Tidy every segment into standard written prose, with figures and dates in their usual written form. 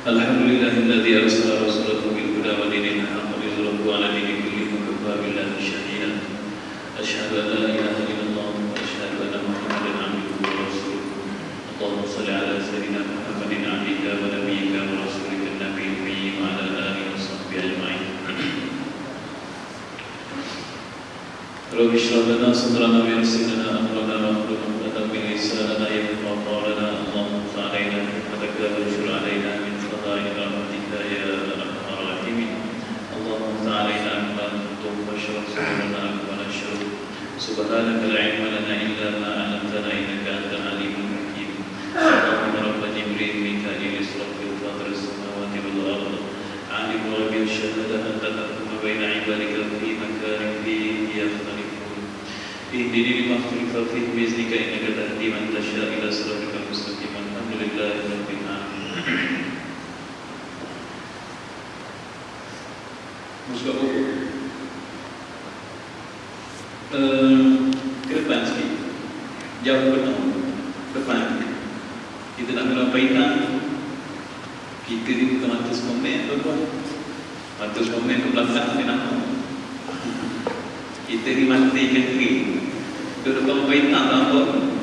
Alhamdulillahilladzi arsala rasulahu bil huda wa dinil haqq liyudhhirahu 'ala dini kullihi wa kafaa billahi shahida. Asyhadu an la ilaha illallah wa asyhadu anna Muhammadan 'abduhu wa rasuluh. Allahumma shalli 'ala sayyidina Muhammadin 'abdika wa nabiyyika wa rasulika an-nabiyil ummi wa 'ala alihi wa sahbihi ajma'in. Rabbi shrah lana sadrana wa yassir lana amrana wahlul 'uqdatam min lisanina yafqahu qawlana. Allahumma fa'alna bi'adaka wa anshur 'alaina min fadail rahmatika ya arhamar rahimin. Allahumma fa'alna bima tuntum wa shrah sadrana wa nashur. Subhanaka la 'ilma lana illa ma 'allamtana innaka antal alimul hakim. Allahumma rabb jibril mika'il israfil fatir as-samawati wal ardh. 'alimul ghaibi wash-shahadati anta tahkumu baina 'ibadika fima kanu fihi yakhtalifun. Ihdini lima ikhtalafa fihi bi'iznika innaka tahdi man tasha' ila siratal mustaqim. Alhamdulillahi rabbil alamin. Buka buku ke depan sikit, jauh penuh depan. Kita nak kena paitan, kita ni bukan mantus komen tuan-tuan. Mantus komen ke belakang dia nak. Kita ni mati kentri duduk depan paitan tuan-tuan.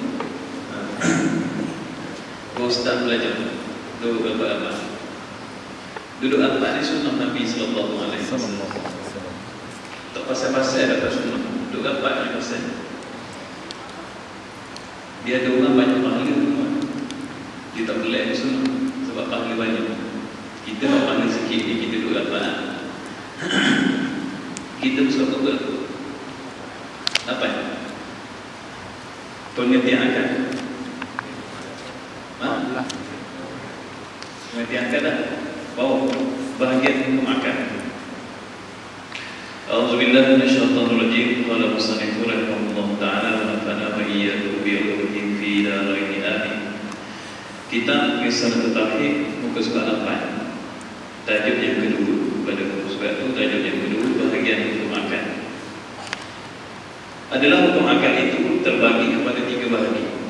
Ustaz belajar duduk apa-apa. Duduk apa ni sunnah Nabi sallallahu alaihi wasallam. Tak pasal-pasal dapat sunnah. Duduk apa ni pasal? Dia ada orang banyak pahala semua. Dia tak boleh sunnah sebab pahala banyak. Kita nak pahala sikit ni kita duduk apa? Kita suka buat apa? Pengertian akan. Pengertian akan dah. Bawah bahagian hukum akad. A'udzubillahi minasyaitonir rajim. Qala musannifun rahimahullah ta'ala wa nafa'ana wa iyyakum bi ulumih fi darain amin. Kitab Risalah Tauhid muka surat 8. Tajuk yang kedua pada muka surat itu, tajuk yang kedua bahagian hukum akad. Adalah hukum akad itu terbagi kepada 3 bahagian.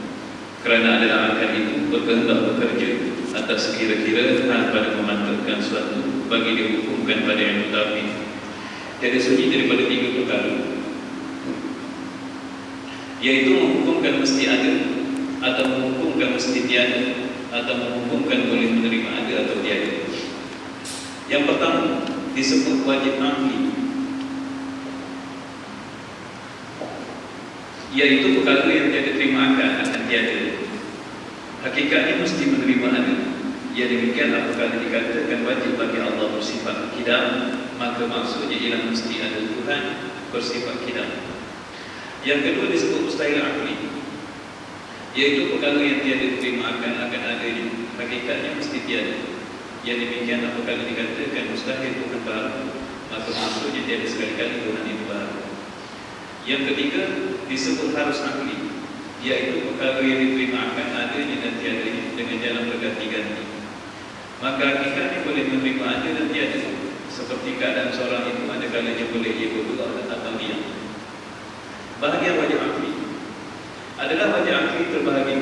Kerana adalah akad itu berkehendak bekerja atas kira-kira hal pada memantulkan suatu bagi dihukumkan pada yang mutafi. Tiada sunyi daripada 3 perkara, iaitu menghukumkan mesti ada, atau menghukumkan mesti tiada, atau menghukumkan boleh menerima ada atau tiada. Yang pertama disebut wajib akli, iaitu perkara yang tiada terima akad akan tiada. Hakikatnya mesti menerima ada. Ya demikian apabila dikatakan wajib bagi Allah bersifat kidam, maka maksudnya ialah mesti ada Tuhan bersifat kidam. Yang kedua disebut mustahil akli, iaitu perkara yang tiada terima akan adanya. Hakikatnya mesti tiada. Ya demikian apabila dikatakan mustahil Tuhan baharu, maka maksudnya tiada sekali-kali Tuhan itu baharu. Yang ketiga disebut harus akli, iaitu perkara yang diterima akan adanya dan tiadanya dengan jalan berganti-ganti. Maka hakikatnya boleh menerima ada dan tiada. Seperti keadaan seorang itu ada kalanya boleh ia berdua atau diam. Bahagian wajib akli adalah wajib akli terbahagi.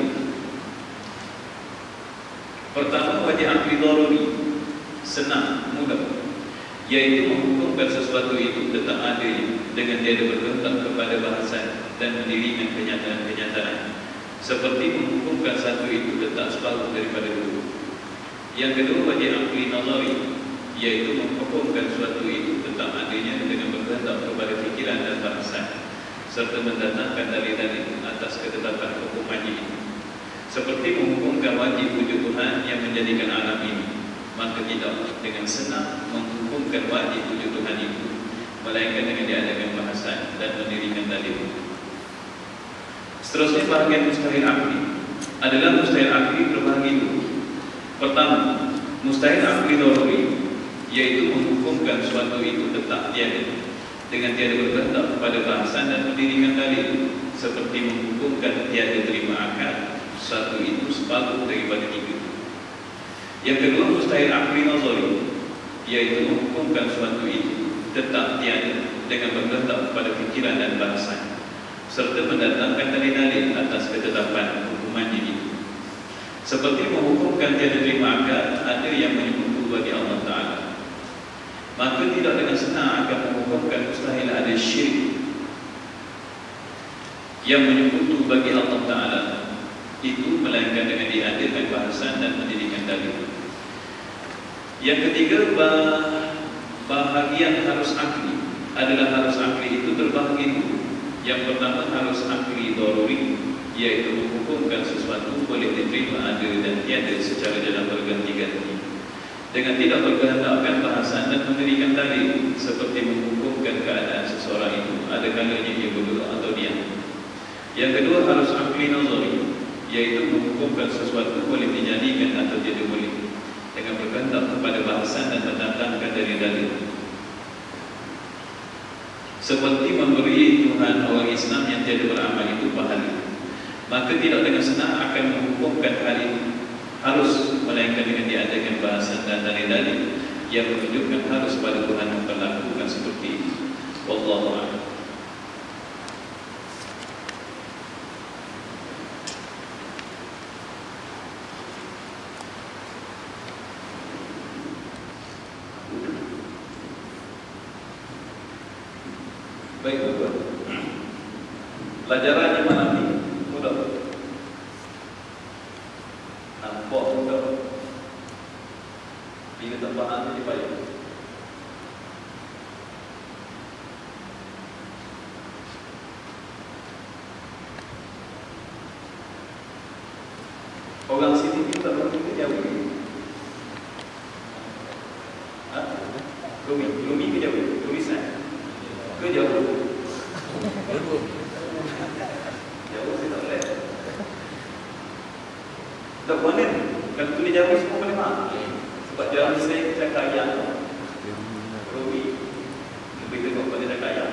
Pertama, wajib akli daruri, senang, mudah, iaitu menghukumkan sesuatu itu tetap adanya dengan tiada bergantung kepada bahasan dan mendirikan kenyataan-kenyataan, seperti menghukumkan satu itu tetap separuh daripada dulu. Yang kedua, wajib akli nazari, iaitu menghukumkan suatu itu tetap adanya dengan bergantung kepada fikiran dan bahasan, serta mendatangkan dalil-dalil atas ketetapan hukumannya itu, Seperti menghukumkan wajib wujud Tuhan yang menjadikan alam ini, maka tidak dengan senang menghukumkan wajib wujud Tuhan itu, melainkan dengan diadakan bahasan dan mendirikan dalil. Seterusnya, bahagian mustahil akli adalah mustahil akli terbahagi dua. Pertama, mustahil akli daruri, yaitu menghukumkan suatu itu tetap tiada dengan tiada berkehendak pada bahasan dan mendirikan dalil, seperti menghukumkan tiada terima akal satu itu separuh daripada tiga. Yang kedua, mustahil akli nazari, yaitu menghukumkan suatu itu tetap tiada dengan berkehendak pada fikiran dan bahasan, serta mendatangkan dalil-dalil atas ketetapan hukumannya itu. Seperti menghukumkan tiada terima akal ada yang menyebut bagi Allah Ta'ala, maka tidak dengan senang akan menghukumkan mustahil ada syirik yang menyebut bagi Allah Ta'ala itu, melainkan dengan diadakan bahasan dan mendirikan dalil. Yang ketiga, bahagian harus akli adalah harus akli itu terbahagi dua. Yang pertama, harus akli daruri, yaitu menghukumkan sesuatu boleh diterima ada dan tiada secara jalan berganti-ganti dengan tidak berkehendakkan bahasan dan mendirikan dalil, seperti menghukumkan keadaan seseorang itu ada kalanya ia berdua atau diam. Yang kedua, harus akli nazari, yaitu menghukumkan sesuatu boleh dijadikan atau tidak boleh dengan berkehendak kepada bahasan dan mendatangkan dari dalil. Seperti memberi Tuhan orang Islam yang tiada beramal itu pahala, maka tidak dengan senang akan menghukumkan hal itu harus, melainkan dengan diadakan bahasan dan dalil-dalil yang menunjukkan harus pada Tuhan memperlakukan seperti itu. Wallahu a'lam. Baik, tuan-tuan, pelajarannya malam ini mudah, nampak mudah. Bila tak faham jadi payah. Orang sini kita berarti jauh. Rumi ke jauh? Tulisan ke jauh? Jauh saya tak boleh. Tak boleh. Kalau tulis jauh semua boleh faham. Sebab jauh saya cakap ayam Rumi lebih tengok pada cakap ayam.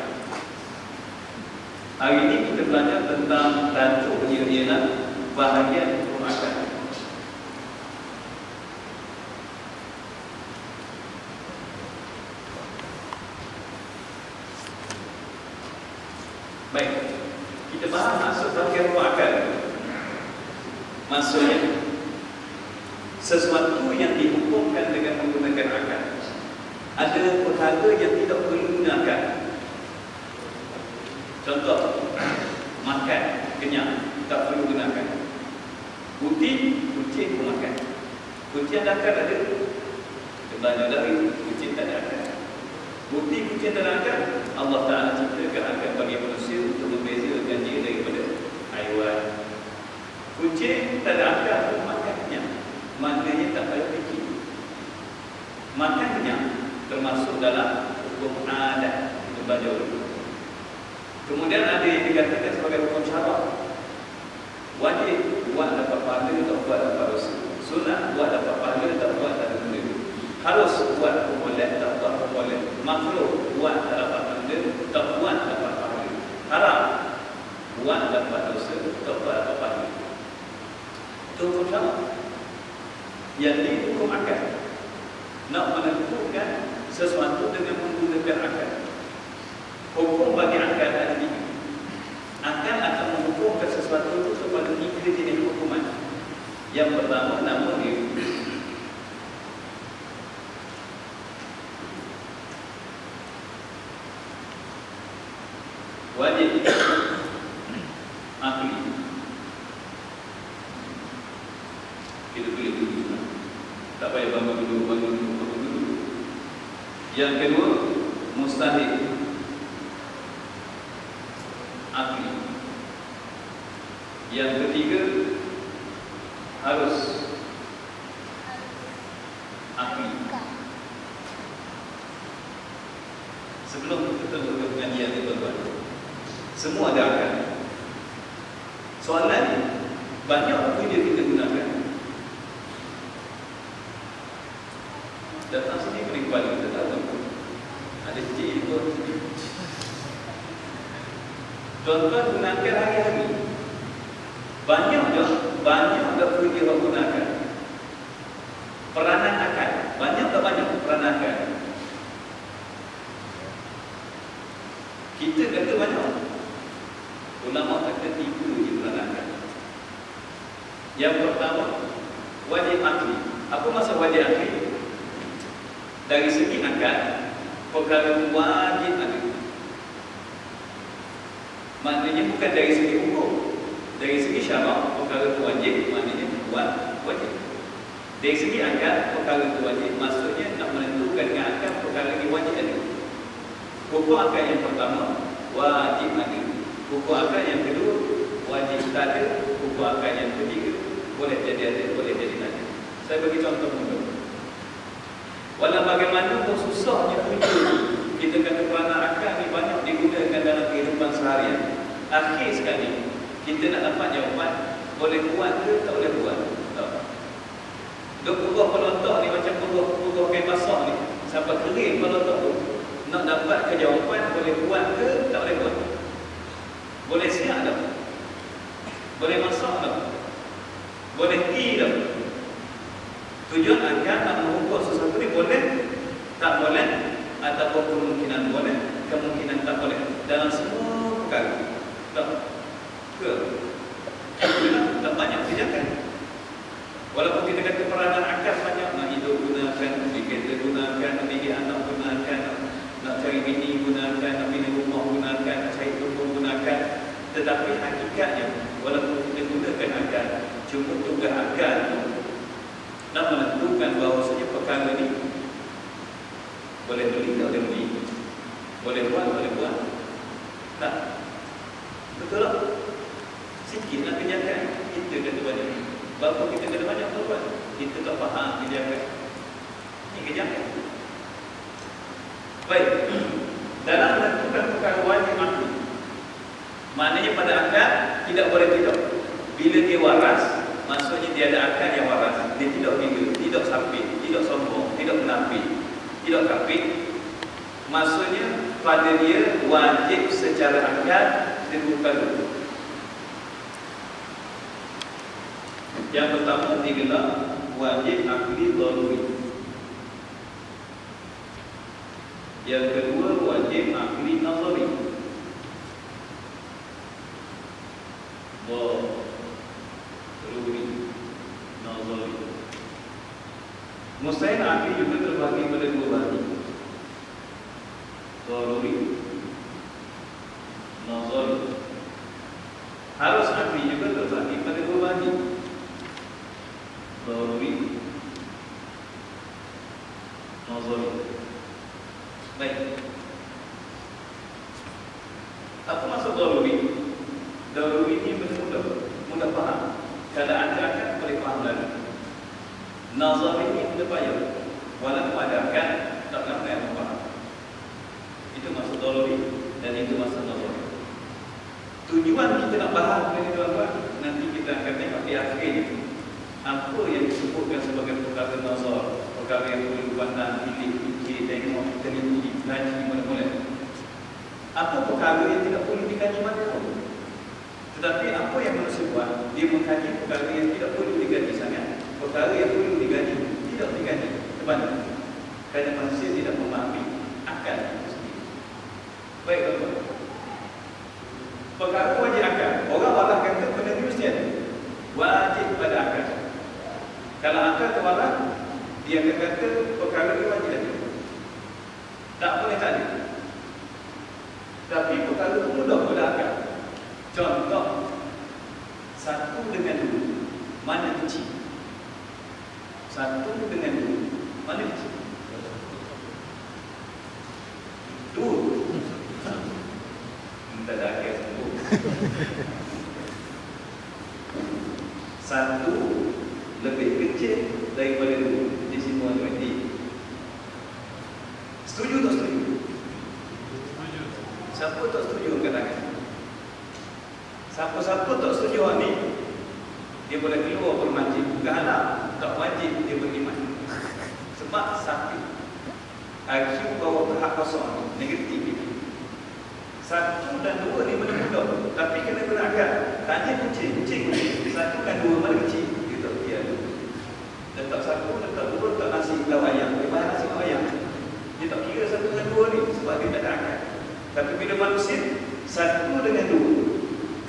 Hari ini kita belajar tentang tajuknya ialah bahagian hukum akal. Baik, kita bahas maksud bahagian hukum akal. Maksudnya, sesuatu yang dihukumkan dengan menggunakan akal. Ada perkara yang tidak perlu gunakan. Contoh, makan, kenyang, tak perlu gunakan. Kucing pun makan. Kucing ada akal ada. Kita belajar dari kucing tak ada akal. Bukti kucing tak ada akal, Allah Ta'ala ciptakan akal bagi manusia untuk membezakan dia daripada haiwan. Kucing tak ada akal pun makan kenyang. Maknanya tak payah fikir. Makan kenyang termasuk dalam hukum adat. Kita belajar dulu. Kemudian ada yang dikatakan sebagai hukum syarak. Wajib buat dapat pahala, tak buat dapat dosa. Sunat buat dapat pahala, tak buat tak ada benda. Harus buat boleh, tak buat boleh. Makruh buat tak dapat benda, tak buat dapat pahala. Haram buat dapat dosa, tak buat dapat pahala. Itu hukum syarak. Yang ini hukum akal. Nak menentukan sesuatu dengan menggunakan akal. Hukum bagi akal ada tiga. Akal akan menghukumkan sesuatu itu kepada tiga jenis hukuman. Yang pertama, nama dia. Wajib akli. Kita tulis dulu. Tak payah bangun dulu. Yang kedua, mustahil akli. Yang ketiga, harus akli. Sebelum kita melakukan pengajian itu, semua ada akal. Soalan banyak apa yang kita gunakan. Datang sini beri kepala kita tahu. Ada cik pun. Tuan-tuan gunakan hari-hari. Banyak dah perlu dia gunakan. Peranan akal. Banyak peranan akal. Kita kata banyak. Ulama kata 3 je peranan akal. Yang pertama, wajib akli. Apa maksud wajib akli? Dari segi akal, perkara wajib ada. Maknanya bukan dari segi hukum. Dari segi syarak, perkara wajib, maknanya wajib. Dari segi akal, perkara wajib, maksudnya nak menentukan dengan akal perkara ini wajib ada. Hukum akal yang pertama, wajib ada. Hukum akal yang kedua, wajib tak ada. Hukum akal yang ketiga, boleh jadi ada, boleh jadi tak ada. Saya bagi contoh mudah. Walau bagaimana pun susahnya muncul, kita kata peranan akal ni banyak digunakan dalam kehidupan seharian. Akhir sekali, kita nak dapat jawapan, boleh buat ke tak boleh buat? Tak. Duk buruh pelotok ni macam buruh kain basah ni, sampai kering pelotok tu. Nak dapat ke jawapan, boleh buat ke tak boleh buat? Boleh siap tak? Boleh masak tak? Boleh tea tak? Tujuan akal nak mengukur sesuatu ni boleh, tak boleh, ataupun kemungkinan boleh, kemungkinan tak boleh. Dalam semua perkara. Tak ke? Tak banyak tindakan. Walaupun kita kata peranan akal banyak, nak hidup gunakan, kita gunakan, nak didik anak gunakan, nak cari bini gunakan, nak bina rumah gunakan, nak cari tubuh gunakan. Tetapi hakikatnya, walaupun kita gunakan akal, cuma tugas akal nak menentukan bahawasanya perkara ni boleh beli tak boleh beli, boleh buat tak, betul tak? Sikit nak kerjakan, kita kata banyak. Bapa kita kata banyak buat, kita tak faham kerjakan. Ini kerjakan. Baik, dalam menentukan perkara wajib akli, maknanya pada akal tidak boleh tidak. Bila dia waras, maksudnya dia ada akal yang waras. Dia tidak gila, tidak sampit, tidak sombong, tidak menafik, tidak kafir. Maksudnya pada dia wajib secara akal dan bukan dulu. Yang pertama digelar wajib akli daruri. Yang kedua wajib akli nazari. Daruri, nazari. Mustahil akli juga terbagi pada 2 bagi. Daruri, nazari. Harus akli juga terbagi pada 2 bagi. Daruri, nazari. Baik. Apa maksud daruri? Daruri ini mudah faham. Kalau anda akan boleh faham lagi. Nazar ini mudah payah. Walaupun ada akan tak ramai yang faham. Itu maksud daruri dan itu maksud nazar. Tujuan kita nak faham dari tuan-tuan, nanti kita akan tengok di akhirnya apa yang disebutkan sebagai perkara nazar, perkara yang perlu dipandang, fikir, tengok, teliti, kaji mana-mana. Apa perkara yang tidak perlu dikaji mana-mana? Tetapi apa yang manusia buat, dia mengkaji perkara yang tidak perlu digaji sangat. Perkara yang perlu digaji, tidak digaji. Kebalik. Kerana manusia tidak memahami akal itu sendiri. Baik, tuan-tuan. Perkara wajib akal. Orang malah kata benda ni mesti ada. Wajib pada akal. Kalau akal terwarak, dia akan kata perkara ni wajib ada. Tak boleh tak ada. Tapi perkara itu mudah pada akal. Contoh, 1 dengan 2, mana kecil? 1 dengan 2, mana kecil? 2. Minta dah akal semua. 1 lebih kecil daripada 2. Di semua berarti. Setuju tak setuju? Setuju. Siapa tak setuju angkat tangan? Siapa-siapa tak setuju ni, dia boleh keluar bermasjid. Bukan halal, tak wajib dia beriman. Sebab satu, IQ bawa tahap kosong, negatif ini. 1 dan 2 ni benda mudah, tapi kena guna akal. Tanya kucing. 1 dan 2 mana kecil? Dia tak dia. Letak 1, letak 2, letak nasi lauk ayam. Dia bayar nasi lauk ayam. Dia tak kira 1 dengan 2 ni sebab dia tak ada akal. Tapi bila manusia 1 dengan 2,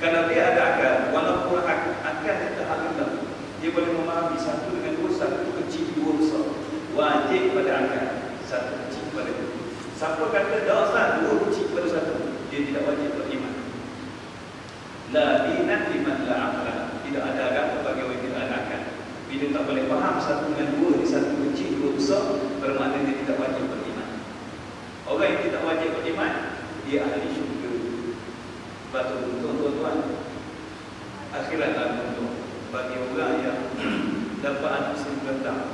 kalau dia ada akal, walaupun akal dia tak rendah, dia boleh memahami 1 dengan 2, 1 kecil, 2 besar. Wajib pada akal, 1 kecil pada 2. Siapa kata dosa 2 kecil pada 1, dia tidak wajib beriman. La dinan liman la aqla. Tidak ada agama bagi orang yang tidak ada akal. Bila tak boleh faham 1 dengan 2 ni, 1 kecil, 2 besar, bermakna dia tidak wajib beriman. Orang yang tidak wajib beriman, dia ahli syurga. Betul tuan-tuan. Akhirat untuk bagi orang yang dapat anak 9 tahun.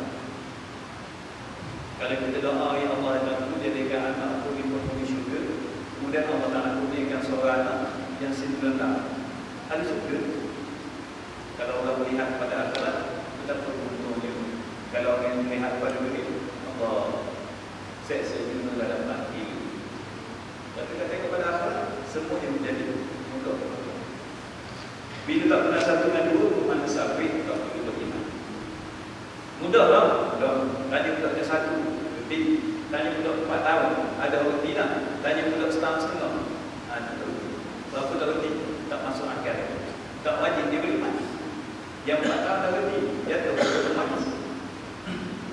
Kalau kita doa, ya Allah, jangan jadikan anak aku di penghuni syurga, kemudian Allah Ta'ala kurniakan seorang anak yang 9 tahun, ahli syurga. Kalau orang melihat pada akhirat, betapa beruntungnya. Kalau orang yang melihat pada dunia, Allah, saya juga dalam hati. Tapi kita tengok pada akhirat, semua yang menjadi mudah. Bila tak pernah 1 dan 2, mana sabit tak perlu beriman. Mudah tak? Mudah. Tanya budak dia 1, tanya budak 4 tahun, ada orang tidak. Tanya budak setahun setengah, ada. Berapa tak reti? Tak masuk akal. Tak wajib dia beriman. Yang 4 tahun dah reti, dia tak beriman.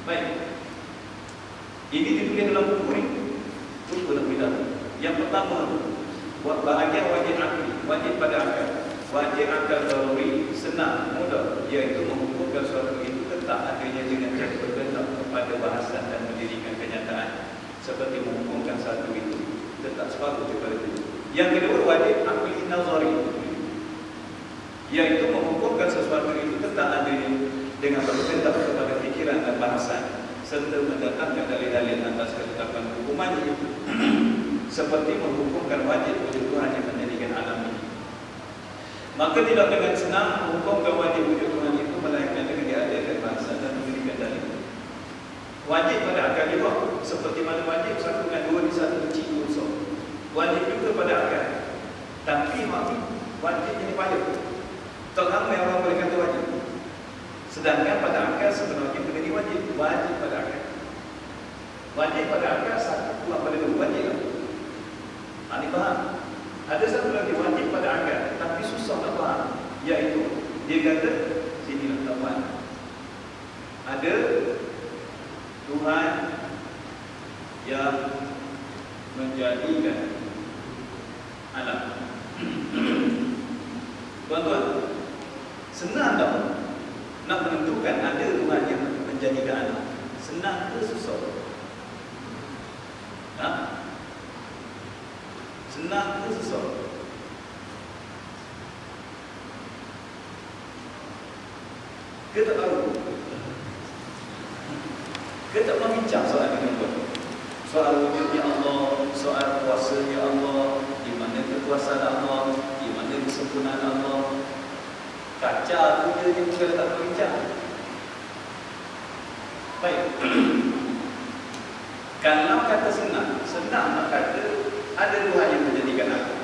Baik. Ini ditulis dalam buku ni. Buku nak bilang. Yang pertama, buat bahagian wajib akal, wajib pada akal. Wajib akal daruri, senang, mudah, iaitu mengumpulkan suatu itu tetap adanya dengan cara bergerak kepada bahasan dan mendirikan kenyataan, seperti mengumpulkan satu itu tetap separuh daripada itu. Yang kedua, wajib akli nazari, iaitu mengumpulkan sesuatu itu tetap adanya dengan bergerak kepada fikiran dan bahasan, serta mendatangkan dalil-dalil atas ketetapan hukumannya itu, seperti menghukumkan wajib wujud Tuhan yang menjadikan alam ini. Maka tidak dengan senang menghukumkan wajib wujud Tuhan itu, melainkan dengan diadakan bahasa dan memberikan dalil. Wajib pada akal juga, seperti mana wajib 1 dengan 2 di 1 kecil 2 besar. Wajib juga pada akal. Tapi wajib ini payah. Tak ramai orang boleh kata wajib. Sedangkan pada akal sebenarnya benda ini wajib. Wajib pada akal. Wajib pada akal 1 kurang pada 2 wajib lah. Ini faham? Ada satu lagi wajib pada akal, tapi susah nak faham, iaitu dia kata, sini lah tuan, ada Tuhan yang menjadikan alam. Tuan-tuan, senang tak nak menentukan ada Tuhan yang menjadikan alam? Senang ke susah? Senang ke susah? Kita tak tahu. Kita tak membincang soal ini. Soal wujudnya Allah, soal kuasanya Allah, di mana kekuasaan Allah, di mana kesempurnaan Allah. Kaca tu je kita tak membincang. Baik. Kalau kata senang nak kata ada Tuhan yang menjadikan alam.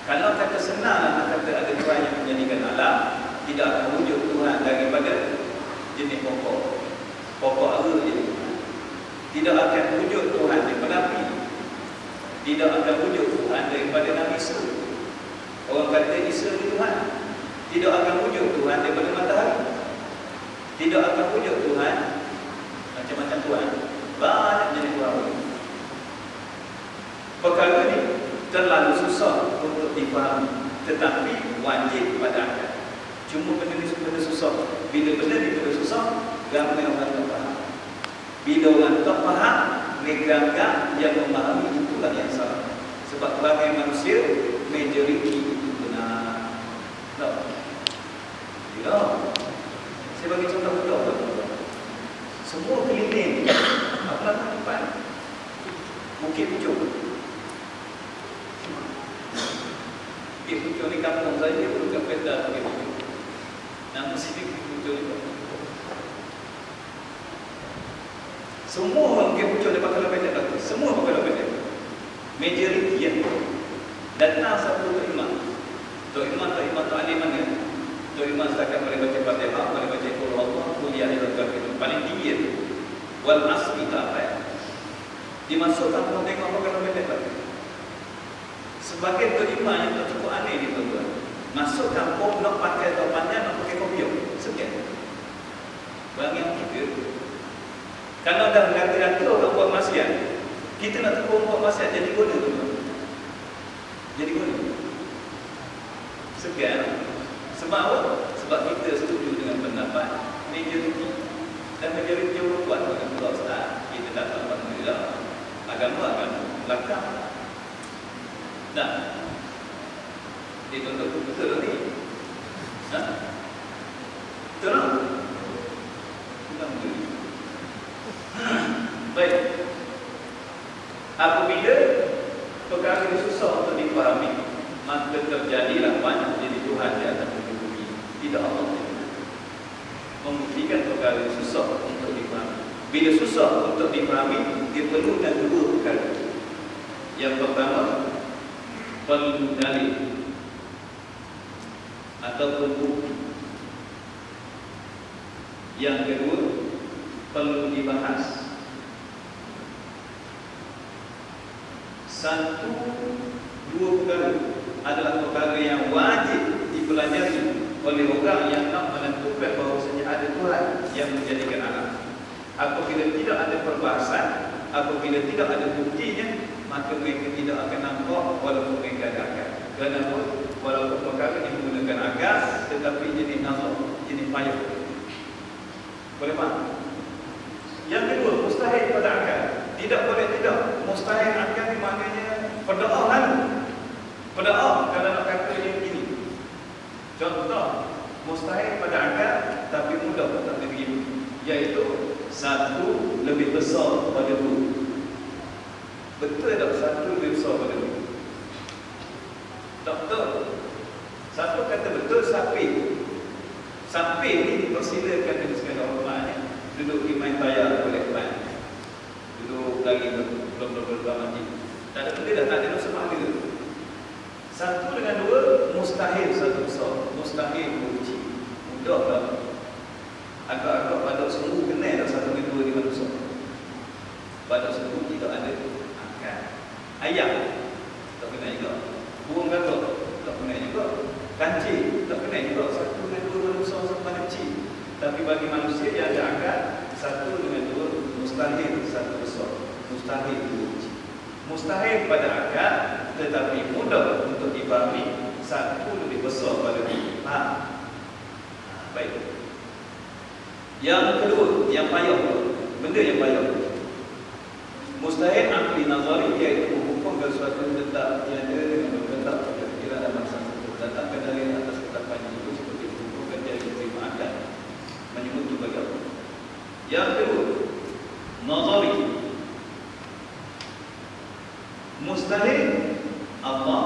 Kalau kata senang nak kata ada Tuhan yang menjadikan alam, tidak akan wujud Tuhan daripada jenis pokok ara je. Tidak akan wujud Tuhan daripada api. Tidak akan wujud Tuhan daripada Nabi Isa. Orang kata Isa ni Tuhan. Tidak akan wujud Tuhan daripada matahari. Tidak akan wujud Tuhan macam-macam Tuhan. Banyak jenis Tuhan. Perkara ni terlalu susah untuk difahami, tetapi wajib pada akal. Cuma benda ni benda susah. Bila benda ni benda susah, ramai orang tak faham. Bila orang tak faham, mereka yang memahami itulah yang salah. Sebab bagi manusia, majoriti itu benar. Tak? Tidak. Saya bagi contoh betul. Semua keliling apa nama tempat? Bukit Pucuk. Bukit Pucuk ni kampung saya, bukan peta Bukit Pucuk. Nama sini Bukit Pucuk ni. Semua orang Bukit Pucuk dapat kalau pendek lagi. Semua pakai kalau pendek. Majoriti ya. Datang satu Tok Imam. Tok Imam Tok Ali mana? Tok Imam setakat boleh baca Fatihah, boleh baca Qul Allah, kuliah ilal kafirun. Paling tinggi itu. Wal asmi tak apa ya. Dimasukkan orang tengok apa kalau pendek lagi. Sebagai Tok Imam yang tak cukup aneh ni tuan-tuan. Masuk kampung nak pakai topannya, nak pakai kopiah. Sekian. Bang yang kita. Kalau dah berkata-kata orang buat maksiat, kita nak tegur buat maksiat jadi guna tuan-tuan. Jadi guna. Sekian. Sebab apa? Sebab kita setuju dengan pendapat majoriti. Dan majoriti orang buat Allah Ustaz. Kita tak tahu Alhamdulillah. Agama akan belakang. Nah, itu untuk betul ni. Ha? Betul tak? Alhamdulillah. Baik. Apabila perkara ini susah untuk dipahami, maka terjadilah banyak jadi Tuhan di atas bumi. Tidak Allah membuktikan perkara ini susah untuk dipahami. Bila susah untuk dipahami, dia perlukan dua perkara. Yang pertama, perlu dalil ataupun bukti. Yang kedua, perlu dibahas. Satu, dua perkara adalah perkara yang wajib dipelajari oleh orang yang nak menentukan bahawasanya ada Tuhan yang menjadikan alam. Apabila tidak ada perbahasan, apabila tidak ada buktinya, maka mereka tidak akan nampak walaupun mereka ada akal. Kenapa? Walaupun perkara ini menggunakan akal, tetapi jadi nazar, jadi payah. Boleh faham? Yang kedua, mustahil pada akal. Tidak boleh tidak. Mustahil akal ni maknanya berdoa lalu. Berdoa kalau nak kata yang begini. Contoh, mustahil pada akal tapi mudah tak begini. Iaitu satu lebih besar pada dua. Betul tak satu lebih besar pada dua? Tak betul. Satu kata betul sapi. Sapi ni dipersilakan dengan segala hormatnya duduk di main tayar boleh main. Duduk lagi belum mati. Tak ada benda dah, tak ada semua dia. Satu dengan dua mustahil satu besar. Mustahil beruji. Mudah tak? Agak-agak badak sembuh kena dah satu dengan dua di manusia. Badak sembuh tidak ada akal. Ayam tak kena juga. Burung gagak tak kena juga. Kancing tak kena juga. Satu dengan dua manusia sama kecil. Tapi bagi manusia yang ada akal, satu dengan dua mustahil satu besar. Mustahil beruji. Mustahil pada akal, tetapi mudah untuk dipahami. Satu lebih besar pada dua. Baik. Yang kedua, yang payah, benda yang payah. Mustahil akli nazari, iaitu menghukumkan suatu tetap tiada dengan bertetap kira-kira ada masalah tetap kendali atas ketetapan itu seperti menghukumkan dia terima akal. Menyebut itu bagi apa? Yang kedua, nazari. Mustahil Allah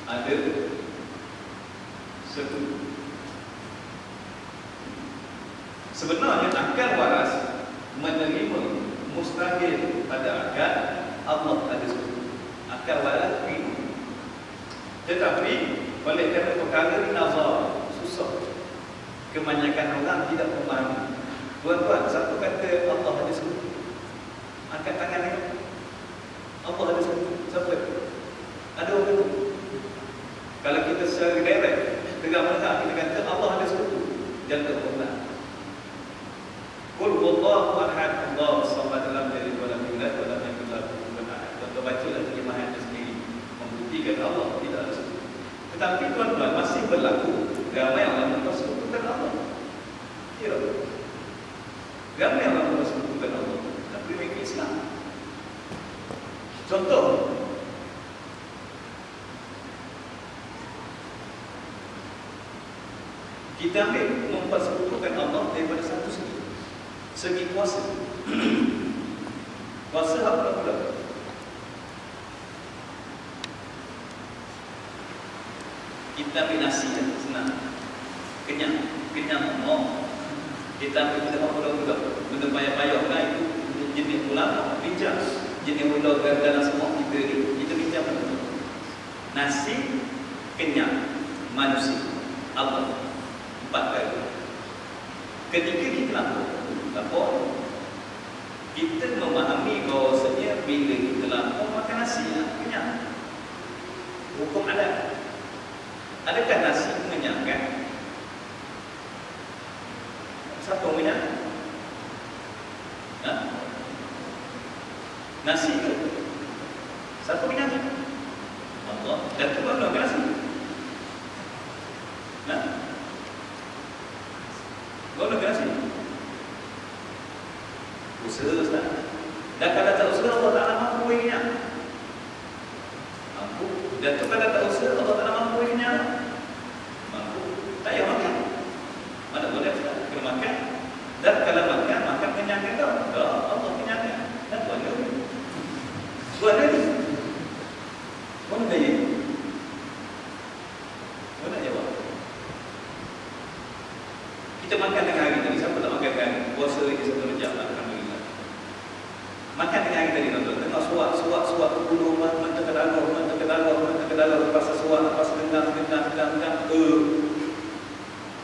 ada satu. Sebenarnya akal waras menerima mustahil pada akal Allah ada satu. Akal waras ini. Tetapi oleh kerana perkara ini nazar susah. Kebanyakan orang tidak memahami. Tuan-tuan, satu kata Allah ada satu. Angkat tangan ni. Allah ada satu. Siapa? Ada orang itu. Kalau kita secara direct, tegak-tegak kita kata Allah ada satu. Jangan terpernah. Qul huwallahu ahad, Allahu samad, lam yalid wa lam yulad wa lam yakul lahu kufuwan ahad. Tuan-tuan bacalah terjemahan itu sendiri membuktikan Allah tidak ada satu. Tetapi tuan-tuan masih berlaku ramai orang mempersekutukan Allah. Ya. Ramai orang mempersekutukan Allah. Tapi mereka Islam. Contoh, Kita ambil mempersekutukan Allah daripada satu segi kuasa. Kuasa apa pula? Kita ambil nasi kan, senang, kenyang, kita ambil benda apa pula? Benda payah-payah kan itu jenis ulama bincang, jenis ulama dalam semua kita bincang betul. Nasi, kenyang, manusia, Allah, 4 kali. Ketika kita lapor, kita memahami bahawasanya bila kita lapor makan nasi, kenyang. Hukum adat. Adakah nasi mengenyangkan? Siapa mengenyang? Nasi itu siapa mengenyang? Allah. Dan tu baru makan nasi. Baru makan nasi. Usaha Ustaz. Dan kalau tak usaha Allah Ta'ala mampu kenyang. Mampu. Dan tu kalau tak usaha Allah Ta'ala mampu kenyang. Mampu. Tak payah makan. Mana boleh Ustaz? Kena makan. Dan kalau makan kenyangkan tau. Tak, Allah kenyangkan. Dan buat dia. Buat dia ni. Mana daya? Mana jawab? Kita makan tengah hari tadi. Siapa tak makan tengah hari? Puasa lagi 1 jam. Alhamdulillah. Makan tengah hari tadi tuan-tuan. Tengok suat bulu mata ke dalam, lepas suat, lepas gendang.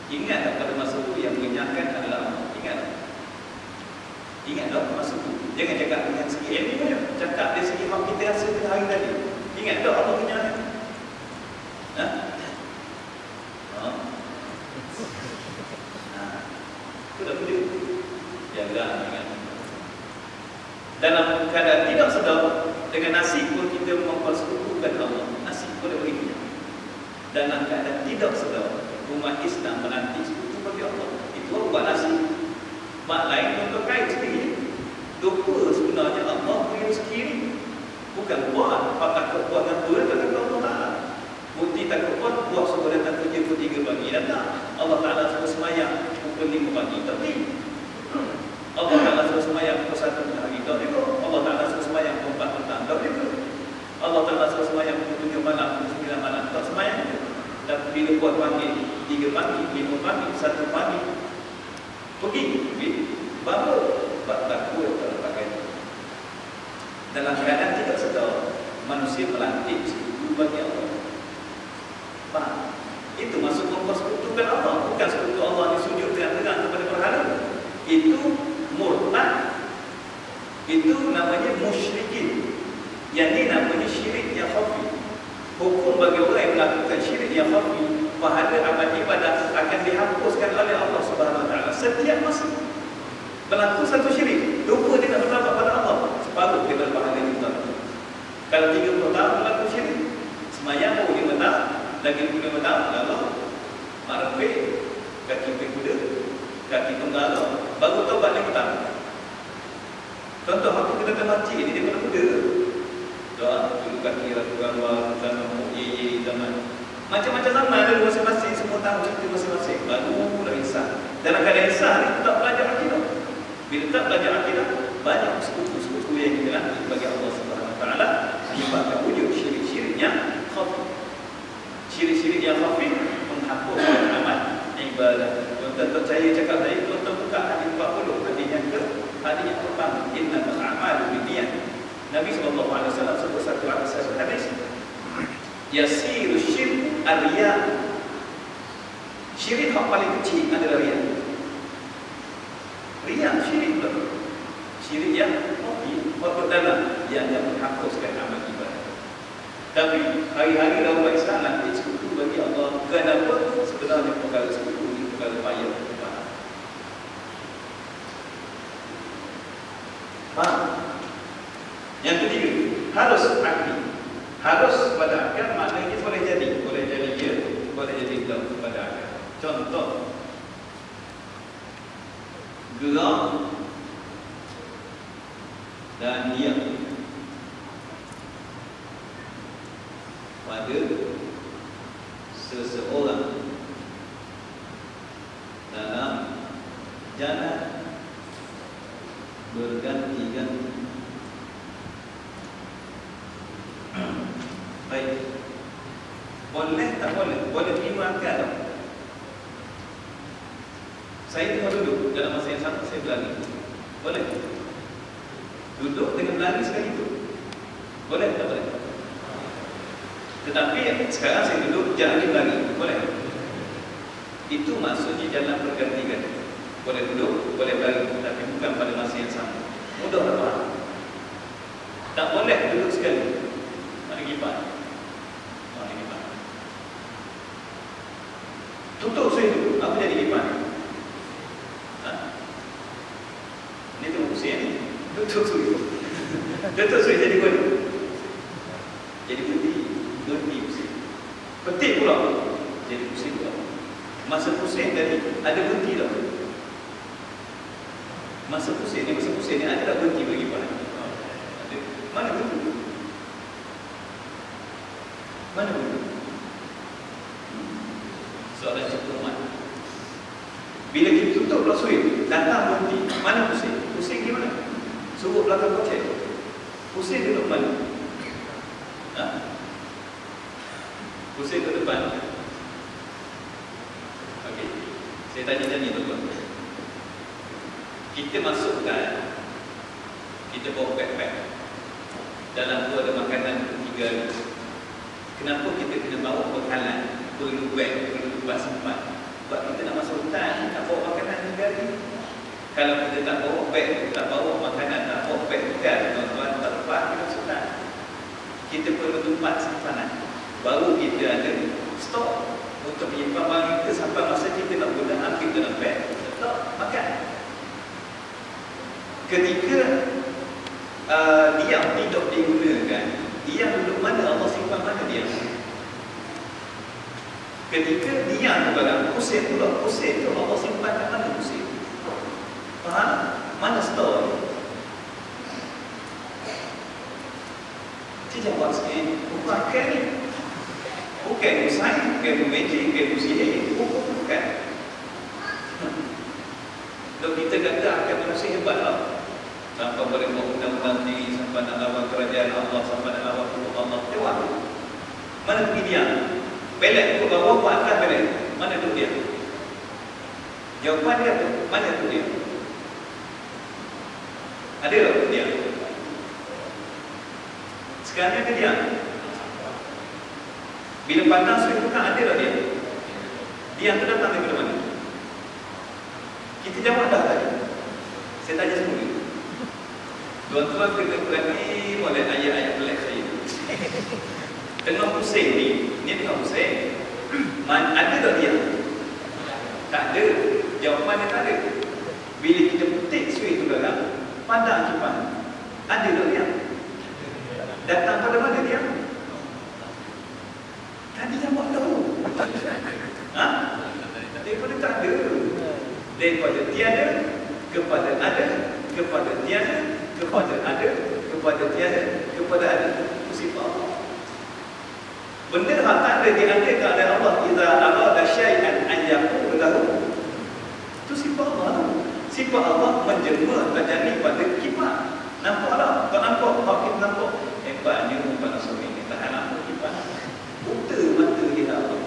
Ingat tak pada masa itu yang mengenyangkan adalah Allah? Ingat tak masa itu? Jangan cakap dengan segi ilmu je. Cakap dari segi hak kita rasa pada hari tadi. Ingat tak Allah kenyangkan? Itu dah boleh. Jangan ingat. Dalam keadaan tidak sedar, dengan nasi pun kita mempersekutukan Allah. Nasi boleh beri kenyang. Dalam keadaan tidak sedar, umat Islam menanti sekutu bagi Allah. Itu buat nasi. Mak lain untuk kait sendiri. Lupa sebenarnya Allah beri rezeki ni. Bukan buat apa takut buat dengan Tuhan, tak takut Allah Ta'ala. Bukti takut buat sebuah datang kerja pukul 3 pagi. Datang Allah Ta'ala suruh semayang pukul 5 pagi. Tapi Allah Ta'ala suruh semayang pukul 1 pagi. Tak juga. Allah Ta'ala suruh semayang pukul 4 petang. Tak juga. Allah Ta'ala suruh semayang pukul 7 malam, pukul 9 malam. Tak semayang juga. Dan bila buat pagi, 3 pagi, 5 pagi, 1 pagi, pergi. Baru buat takut tak pakai. Dalam keadaan tidak sedar, manusia melantik sekutu bagi Allah. Faham? Itu maksud mempersekutukan Allah. Bukan sekutu Allah disujud dengan kepada berhala. Itu murtad. Itu namanya musyrikin. Yang ini namanya syirik yang khafi. Hukum bagi orang yang melakukan syirik yang khafi, pahala amal ibadah akan dihapuskan oleh Allah Subhanahu Wa Taala setiap masa. Berlaku satu syirik, lupa dia tak bertambah pada Allah, separuh dia berpahala kita. Kalau 30 tahun berlaku syirik, semayang 5 tahun, lagi 5 tahun, lalu mak repek, kaki kuda, kaki tenggara, baru taubat 5 tahun. Contoh aku kena termaci ni daripada kuda. Doa, dulu kaki ratu gambar, zaman zaman macam-macam zaman ada masing-masing, semua tahu itu masing-masing. Baru mula insah. Dalam keadaan insah ni tak belajar akidah. Bila tak belajar akidah, banyak sekutu-sekutu yang kita lakukan bagi Allah Subhanahu Wa Taala menyebabkan wujud syirik-syirik yang khafi. Syirik-syirik yang khafi menghapuskan amal ibadah. Tuan-tuan percaya cakap saya, tuan-tuan buka hadis 40, hadis yang pertama, innamal a'malu binniyat. Nabi SAW sebut satu hadis, yasiru syirk ar-riya. Syirik yang paling kecil adalah riya. Riya syirik betul. Syirik yang waktu dalam yang menghapuskan amal ibadah. Tapi hari-hari dalam Islam nanti sekutu bagi Allah. Kenapa? Sebenarnya perkara sekutu ini perkara payah. Faham? Yang ketiga, harus akli. Harus pada akal, maknanya boleh jadi ya, boleh jadi tak pada akal. Contoh, gerak dan diam pada seseorang Jalan berganti-ganti. Baik. Boleh tak boleh? Boleh terima akal tak? Saya tengah duduk dalam masa yang sama saya berlari. Boleh? Duduk dengan berlari sekali itu. Boleh tak boleh? Tetapi sekarang saya duduk jangan berlari. Boleh? Itu maksudnya jalan berganti-ganti. Boleh duduk, boleh berlari, tapi bukan pada masa yang sama. Mudah tak faham? Tak boleh duduk sekali. Mana kipas? Mana kipas? Tutup saya dulu. Apa jadi kipas? Ini tu pusing ni. Tutup saya. Tutup saya jadi boleh. Jadi berhenti pusing. Petik pula. Jadi pusing pula. Masa pusing tadi ada berhenti tak? Masa pusing ni ada tak berhenti bagi kipas? Ada. Mana berhenti? Mana berhenti? Soalan cukup mat. Bila kita tutup pula suit, datang berhenti. Mana pusing? Pusing di mana? Suruh belakang kocek. Pusing duduk mana? Pusing ke depan. Okey. Saya tanya-tanya tuan-tuan. Kita masukkan, kita bawa backpack. Dalam tu ada makanan untuk 3 hari. Kenapa kita kena bawa bekalan? Perlu beg, perlu tempat simpan. Sebab kita nak masuk hutan, tak bawa makanan 3 hari. Kalau kita tak bawa beg, tak bawa makanan, tak bawa beg bekal, tuan-tuan, tak lepas kita masuk hutan. Kita perlu tempat simpanan. Baru kita ada stok untuk menyimpan barang kita sampai masa kita nak guna, ambil dalam beg, stok, makan. Ketika diam tidak digunakan, diam duduk mana, Allah simpan mana diam. Ketika diam tu barang, pusing pula, pusing tu Allah simpan kat mana pusing. Faham? Mana stok? Dia jawab sikit, bukan ni. Bukan ilmu sains, bukan ilmu magic, bukan ilmu sihir. Bukan. Kalau kita kata akan manusia hebat lah. Sampai boleh buat undang-undang sendiri, sampai nak lawan kerajaan Allah, sampai nak lawan tubuh Allah. Jawab. Mana pergi dia? Belek tu bawah, buat atas belek. Mana tu dia? Jawapan dia tu, mana tu dia? Ada tak tu dia? Sekarang ada dia. Bila pandang suri bukan ada tak dia? Dia yang terdatang daripada mana? Kita jawab dah tadi. Saya tanya semula. Tuan-tuan kena berani oleh ayat-ayat pelik saya. Tengah pusing ni tengah pusing. Ada tak dia? Tak ada. Jawapannya tak ada. Bila kita petik suri tu dalam, pandang kipas. Ada tak dia? Datang pada mana dia? Tadi jawab tahu. Daripada tak ada. Daripada tiada kepada ada, kepada tiada, kepada ada, kepada tiada, kepada ada. Itu sifat Allah. Benda yang tak ada diadakan oleh Allah. Idza arada syai'an an yaqul lahu. Itu sifat Allah. Sifat Allah menjelma terjadi pada kipas. Nampak tak? Tak nampak? Hakim nampak. Hebatnya pada sore ini tahan apa kipas. Buta mata dia Allah.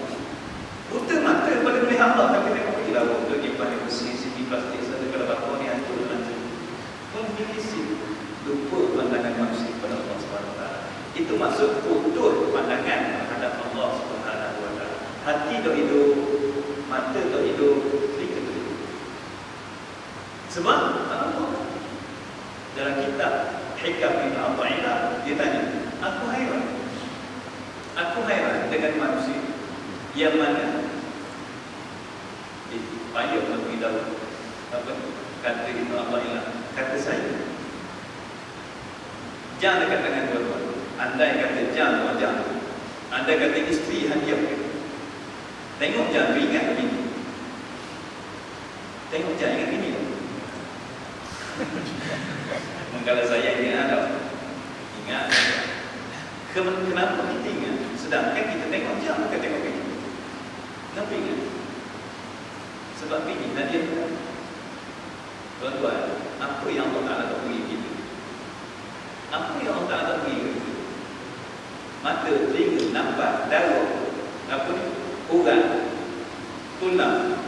Buta mata pada melihat Allah. Tapi tengok pergi lah. Buta kipas yang bersih, segi plastik. Satu kalau bakar ni hancur nanti. Memiliki lupa pandangan manusia pada Allah SWT. Itu maksud putus pandangan terhadap Allah SWT. Hati tak hidup, mata tak hidup, telinga tak hidup. Sebab tak nampak. Dalam kitab Hikam bin Athaillah dia tanya, aku hairan dengan manusia yang mana payah nak beritahu apa kata Ibn Athaillah, kata saya jangan dekat dengan tuan-tuan. Andai kata jangan wajah, andai kata isteri hadiah, tengok jangan ingat bini, tengok jangan ingat bini. Kalau saya ingat ada, ingat. Kenapa kita ingat? Sedangkan kita tengok jam, bukan tengok bini. Kenapa ingat? Sebab bini hadiah. Tuan-tuan, apa yang Allah Ta'ala tak beri kita? Apa yang Allah Ta'ala tak beri kita? Mata, telinga, nampak, darah, apa ni? Urat, tulang,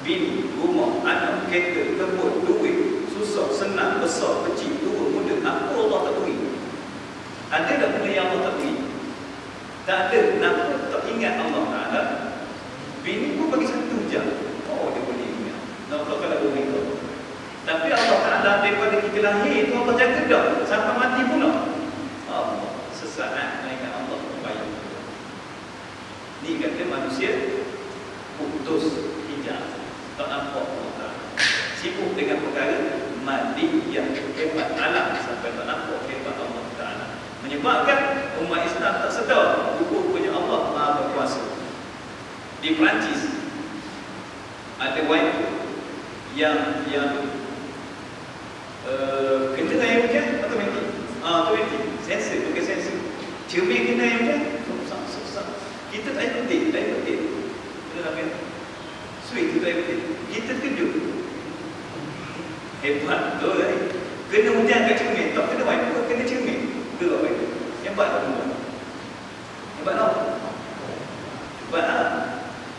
bini, rumah, anak, kereta, kebun, duit, susah, senang, besar, kecil, tua, muda. Apa Allah tak beri? Ada tak benda yang Allah tak beri? Tak ada. Kenapa tak ingat Allah Ta'ala? Bini pun bagi 1 jam. Oh, dia boleh ingat. Nak kalau boleh tahu. Tapi Allah Ta'ala daripada kita lahir itu Allah jaga dah sampai mati pula. Allah sesaat mengingat Allah baik. Ni kata manusia putus hijab, tak nampak Allah Ta'ala, sibuk dengan perkara madiyah, hebat alam sampai tak nampak hebat Allah Ta'ala. Menyebabkan umat Islam tak sedar rupanya Allah Maha Berkuasa. Di Perancis ada wiper yang kena air hujan automatik. Automatik. Sensor, bukan sensor. Cermin kena air hujan, susah. Kita tak petik. Kena ambil switch tu tak petik. Kita terkejut. Hebat betul kan? Kena hujan kat cermin, tak kena wiper, kena cermin. Gerak wiper. Hebat tak tuan? Hebat tak? Hebat tak?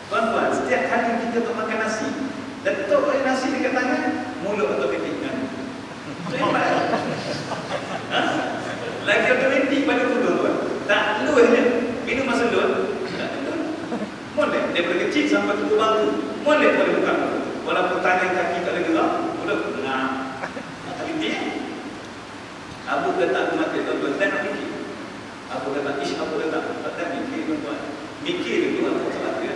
Tuan-tuan, setiap kali kita makan nasi, letak nasi dekat tangan, mulut automatik kan? Itu hebat. Lagi automatik pada tu tuan-tuan. Tak lulus je. Minum masa lulus, tak lulus. Molek daripada kecil sampai tutup bangku. Molek boleh buka. Walaupun tangan kaki tak ada gerak, mulut nah. Tak bintik. Abu datang mati tuan-tuan, tak nak fikir. Abu datang, Abu datang, tak fikir tuan-tuan. Mikir dulu apa salah dia.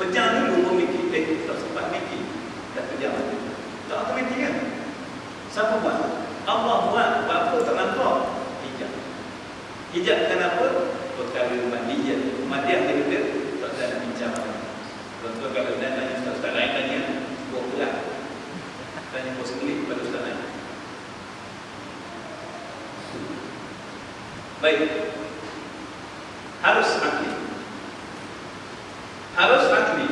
Pejam dulu pun mikir, tak sempat mikir. Tak pejam. Tak automatik kan? Siapa buat? Allah buat, apa tak nampak? Hijab. Hijab kenapa? Perkara madiyah. Madiyah dia kata, tak ada bincang. Tuan-tuan kalau dah tanya ustaz lain tanya, buat berat. Tanya bos kulit kepada ustaz lain. Baik. Harus akli. Harus akli.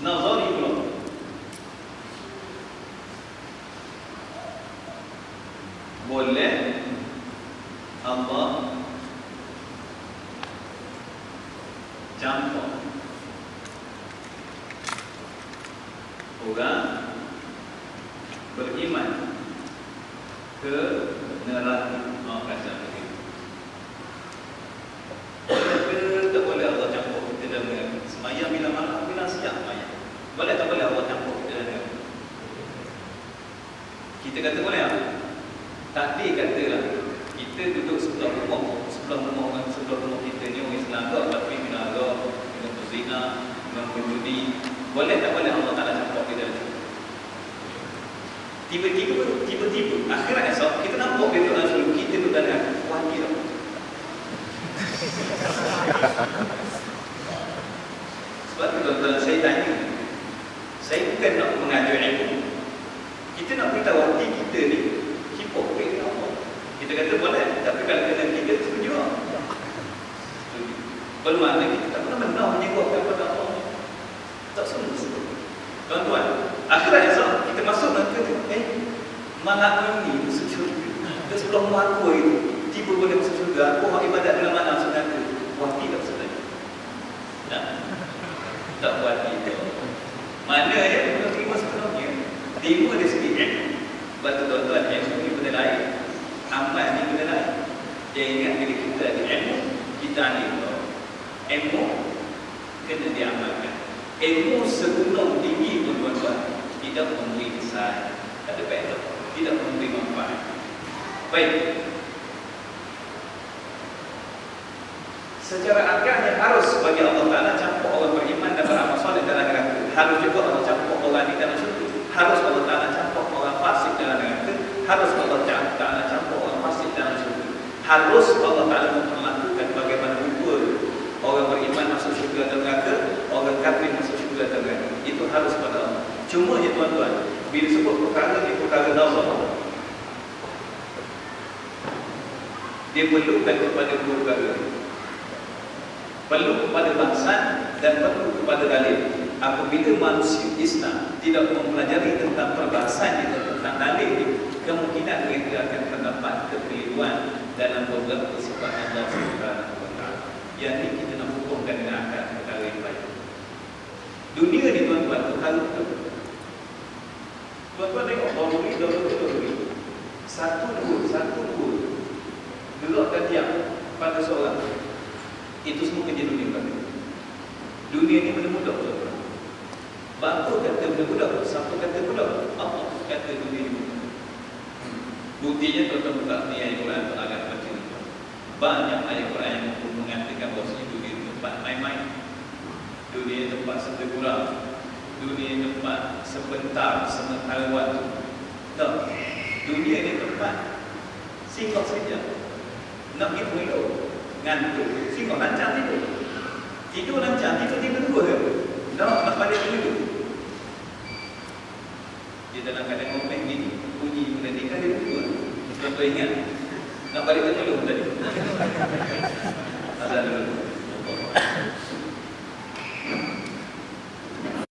Nazari pula. Boleh Allah campur orang beriman ke neraka. Kata begitu. Boleh ke tak boleh Allah campur kita dalam neraka? Semayang bila malam, bila siang semayang. Boleh tak boleh Allah campur kita dalam neraka? Kita kata boleh tak? Takdir katalah kita duduk sebelah rumah kita ni orang Islam ke, tapi minaga, dengan berzina, dengan berjudi. Boleh tak boleh Allah Ta'ala campur kita dalam neraka? Tiba-tiba akhirat esok kita nampak dia dalam syurga, kita duduk dalam wajib tak? Sebab tu tuan-tuan saya tanya, saya bukan nak mengajar ilmu. Kita nak beritahu hati kita ni hipokrit Allah. Kita kata boleh, tapi kalau kena kita setuju tak? Setuju. Bermakna kita tak pernah benar menyebutkan kepada Allah. Tak semua. Tuan-tuan, akhirat esok kita masuk neraka tu, malam ini masuk syurga. Ke sebelah rumah aku itu, tiba boleh masuk syurga. Aku hak ibadat dalam malam masuk neraka. Wati tak sebenarnya. Tak buat itu. Mana ya, kita terima sepenuhnya. Terima dari segi ilmu. Sebab tu tuan-tuan, ilmu ni benda lain, amal ni benda lain. Dia ingat bila kita ada ilmu, kita ada ilmu kena diamalkan. Ilmu segunung tinggi pun tuan-tuan tidak memberi kesan, tak ada faedah, tidak memberi manfaat. Baik. Secara akalnya harus bagi Allah Ta'ala campur orang beriman dan beramal soleh dalam neraka. Harus juga Allah campur orang di dalam syurga. Harus Allah Ta'ala campur orang fasik dalam neraka. Harus Allah Ta'ala campur orang fasik dalam syurga. Harus Allah Ta'ala memperlakukan bagaimana rupa orang beriman masuk syurga dan neraka, orang kafir masuk syurga dan neraka. Itu harus pada Allah. Cuma ya tuan-tuan, bila sebut perkara ni perkara nazar, dia perlukan kepada dua perkara. Perlu kepada bahsan dan perlu kepada dalil. apabila manusia Islam tidak mempelajari tentang perbahasan kita tentang dalil ini, kemungkinan mereka akan terdapat kekeliruan dalam beberapa sifat Allah Subhanahu wa taala. Yang ini kita nak hukumkan dengan akal perkara yang baik. Dunia ni tuan-tuan, perkara betul. Tuan-tuan tengok doruri. Satu dua gerakkan tiap pada seorang. Itu semua kerja dunia kan. Dunia ni benda mudah tuan-tuan. Bapa kata benda mudah, siapa kata mudah? Allah kata dunia ni mudah. Buktinya tuan-tuan buka ni ayat Quran agak baca ni. Banyak ayat Quran yang mengatakan bahawasanya dunia ni tempat main-main. Dunia ni tempat setegurang. Dunia ni tempat sebentar, sementara waktu. Tak. Dunia ni tempat singkong saja. Nak pergi pemilu, ngantuk, singkong lancang tidur. Tidur lancang, tidur dua ke? Nak balik pemilu. Dia dalam keadaan komen gini, bunyi menandikan dia dua. Tuan-tuan ingat, nak balik pemilu tadi. Azan dulu.